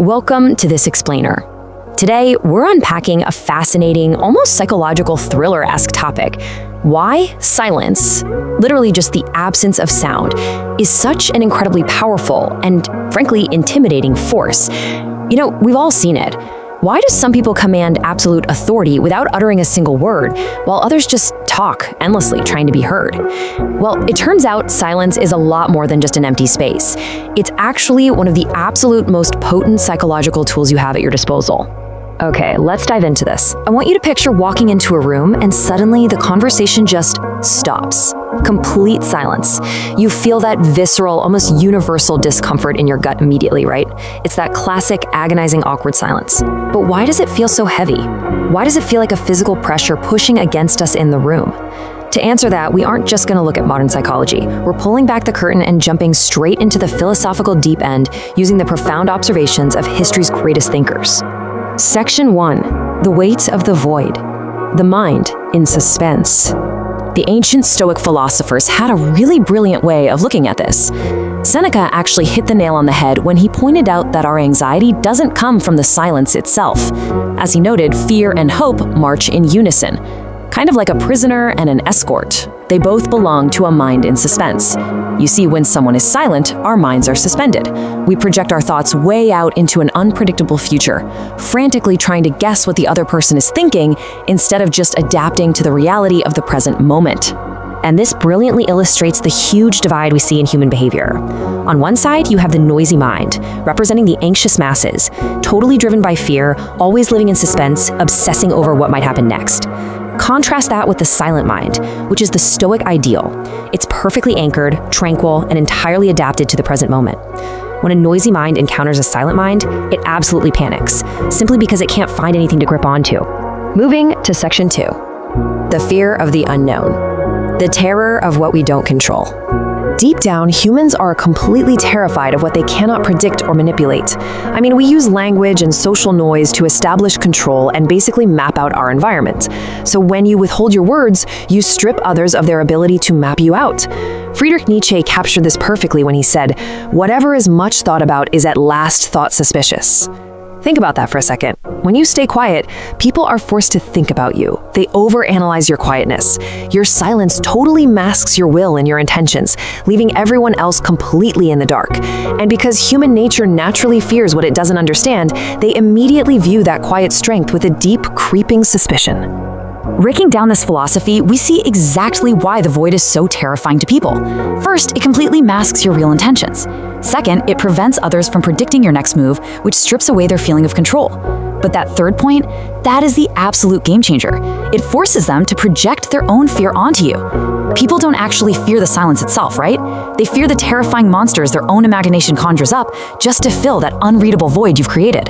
welcome to This Explainer. Today, we're unpacking a fascinating, almost psychological thriller-esque topic. Why silence, literally just the absence of sound, is such an incredibly powerful and, frankly, intimidating force. You know, we've all seen it. Why do some people command absolute authority without uttering a single word, while others just talk endlessly trying to be heard? Well, it turns out silence is a lot more than just an empty space. It's actually one of the absolute most potent psychological tools you have at your disposal. Okay, let's dive into this. I want you to picture walking into a room and suddenly the conversation just stops. Complete silence. You feel that visceral, almost universal discomfort in your gut immediately, right? It's that classic, agonizing, awkward silence. But why does it feel so heavy? Why does it feel like a physical pressure pushing against us in the room? To answer that, we aren't just going to look at modern psychology. We're pulling back the curtain and jumping straight into the philosophical deep end using the profound observations of history's greatest thinkers. Section 1. The Weight of the Void. The Mind in Suspense. The ancient Stoic philosophers had a really brilliant way of looking at this. Seneca actually hit the nail on the head when he pointed out that our anxiety doesn't come from the silence itself. As he noted, fear and hope march in unison. Kind of like a prisoner and an escort. They both belong to a mind in suspense. You see, when someone is silent, our minds are suspended. We project our thoughts way out into an unpredictable future, frantically trying to guess what the other person is thinking instead of just adapting to the reality of the present moment. And this brilliantly illustrates the huge divide we see in human behavior. On one side, you have the noisy mind, representing the anxious masses, totally driven by fear, always living in suspense, obsessing over what might happen next. Contrast that with the silent mind, which is the Stoic ideal. It's perfectly anchored, tranquil, and entirely adapted to the present moment. When a noisy mind encounters a silent mind, it absolutely panics, simply because it can't find anything to grip onto. Moving to Section 2. The fear of the unknown. The terror of what we don't control. Deep down, humans are completely terrified of what they cannot predict or manipulate. I mean, we use language and social noise to establish control and basically map out our environment. So when you withhold your words, you strip others of their ability to map you out. Friedrich Nietzsche captured this perfectly when he said, "Whatever is much thought about is at last thought suspicious." Think about that for a second. When you stay quiet, people are forced to think about you. They overanalyze your quietness. Your silence totally masks your will and your intentions, leaving everyone else completely in the dark. And because human nature naturally fears what it doesn't understand, they immediately view that quiet strength with a deep, creeping suspicion. Breaking down this philosophy, we see exactly why the void is so terrifying to people. First, it completely masks your real intentions. Second, it prevents others from predicting your next move, which strips away their feeling of control. But that third point, that is the absolute game changer. It forces them to project their own fear onto you. People don't actually fear the silence itself, right? They fear the terrifying monsters their own imagination conjures up just to fill that unreadable void you've created.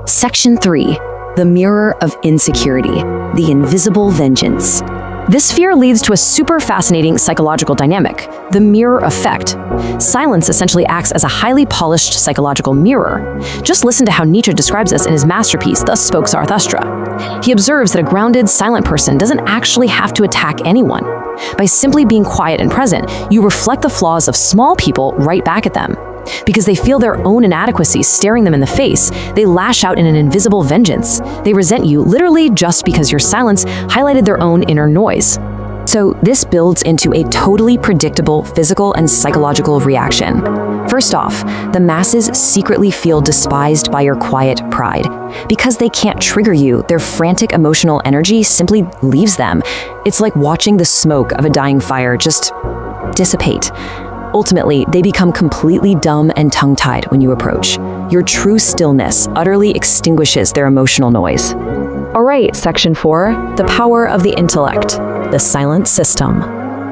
Section 3. The Mirror of Insecurity. The Invisible Vengeance. This fear leads to a super fascinating psychological dynamic, the mirror effect. Silence essentially acts as a highly polished psychological mirror. Just listen to how Nietzsche describes this in his masterpiece, Thus Spoke Zarathustra. He observes that a grounded, silent person doesn't actually have to attack anyone. By simply being quiet and present, you reflect the flaws of small people right back at them. Because they feel their own inadequacies staring them in the face, they lash out in an invisible vengeance. They resent you literally just because your silence highlighted their own inner noise. So this builds into a totally predictable physical and psychological reaction. First off, the masses secretly feel despised by your quiet pride. Because they can't trigger you, their frantic emotional energy simply leaves them. It's like watching the smoke of a dying fire just dissipate. Ultimately, they become completely dumb and tongue-tied when you approach. Your true stillness utterly extinguishes their emotional noise. All right, Section 4, the power of the intellect, the silent system.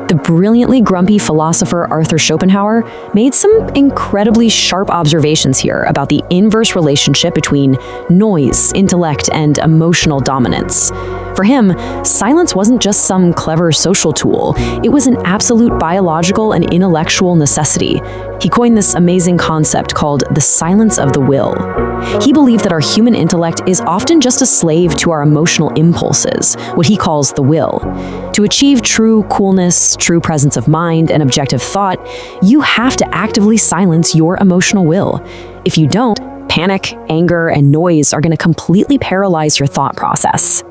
The brilliantly grumpy philosopher Arthur Schopenhauer made some incredibly sharp observations here about the inverse relationship between noise, intellect, and emotional dominance. For him, silence wasn't just some clever social tool. It was an absolute biological and intellectual necessity. He coined this amazing concept called the silence of the will. He believed that our human intellect is often just a slave to our emotional impulses, what he calls the will. To achieve true coolness, true presence of mind, and objective thought, you have to actively silence your emotional will. If you don't, Panic, anger, and noise are going to completely paralyze your thought process.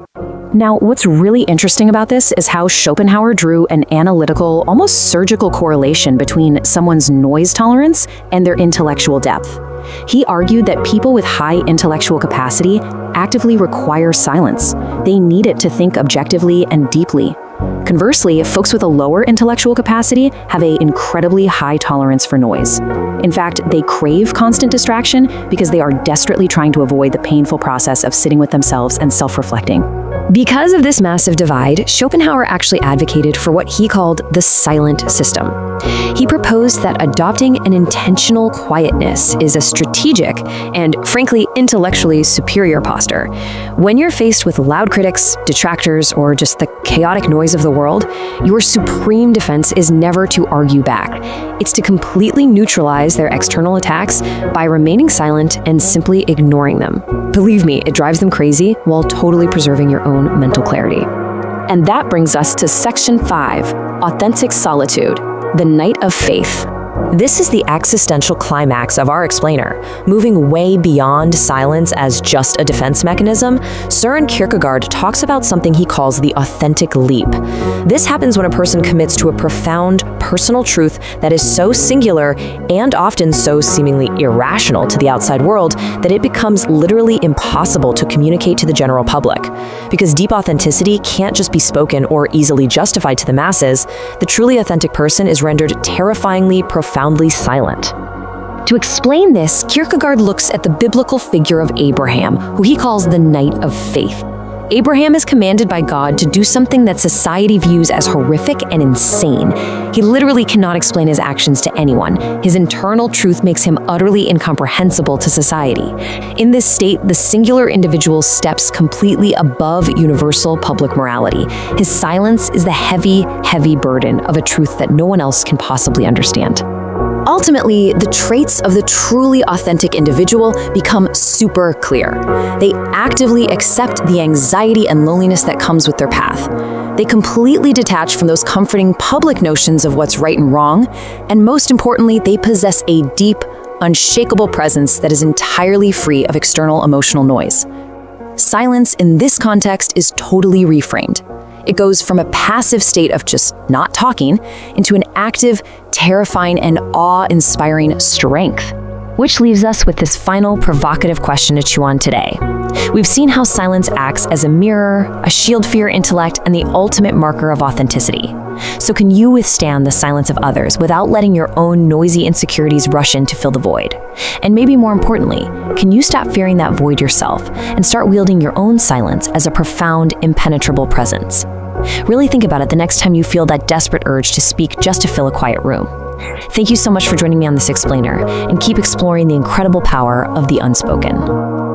Now, what's really interesting about this is how Schopenhauer drew an analytical, almost surgical correlation between someone's noise tolerance and their intellectual depth. He argued that people with high intellectual capacity actively require silence. They need it to think objectively and deeply. Conversely, folks with a lower intellectual capacity have an incredibly high tolerance for noise. In fact, they crave constant distraction because they are desperately trying to avoid the painful process of sitting with themselves and self-reflecting. Because of this massive divide, Schopenhauer actually advocated for what he called the silent system. He proposed that adopting an intentional quietness is a strategic and, frankly, intellectually superior posture. When you're faced with loud critics, detractors, or just the chaotic noise of the world, your supreme defense is never to argue back. It's to completely neutralize their external attacks by remaining silent and simply ignoring them. Believe me, it drives them crazy while totally preserving your own mental clarity. And that brings us to Section 5, Authentic Solitude, the Night of Faith. This is the existential climax of our explainer. Moving way beyond silence as just a defense mechanism, Søren Kierkegaard talks about something he calls the authentic leap. This happens when a person commits to a profound personal truth that is so singular and often so seemingly irrational to the outside world that it becomes literally impossible to communicate to the general public. Because deep authenticity can't just be spoken or easily justified to the masses, the truly authentic person is rendered terrifyingly profoundly silent. To explain this, Kierkegaard looks at the biblical figure of Abraham, who he calls the Knight of Faith. Abraham is commanded by God to do something that society views as horrific and insane. He literally cannot explain his actions to anyone. His internal truth makes him utterly incomprehensible to society. In this state, the singular individual steps completely above universal public morality. His silence is the heavy, heavy burden of a truth that no one else can possibly understand. Ultimately, the traits of the truly authentic individual become super clear. They actively accept the anxiety and loneliness that comes with their path. They completely detach from those comforting public notions of what's right and wrong, and most importantly, they possess a deep, unshakable presence that is entirely free of external emotional noise. Silence in this context is totally reframed. It goes from a passive state of just not talking into an active, terrifying, and awe-inspiring strength. Which leaves us with this final provocative question to chew on today. We've seen how silence acts as a mirror, a shield for your intellect, and the ultimate marker of authenticity. So can you withstand the silence of others without letting your own noisy insecurities rush in to fill the void? And maybe more importantly, can you stop fearing that void yourself and start wielding your own silence as a profound, impenetrable presence? Really think about it the next time you feel that desperate urge to speak just to fill a quiet room. Thank you so much for joining me on this explainer, and keep exploring the incredible power of the unspoken.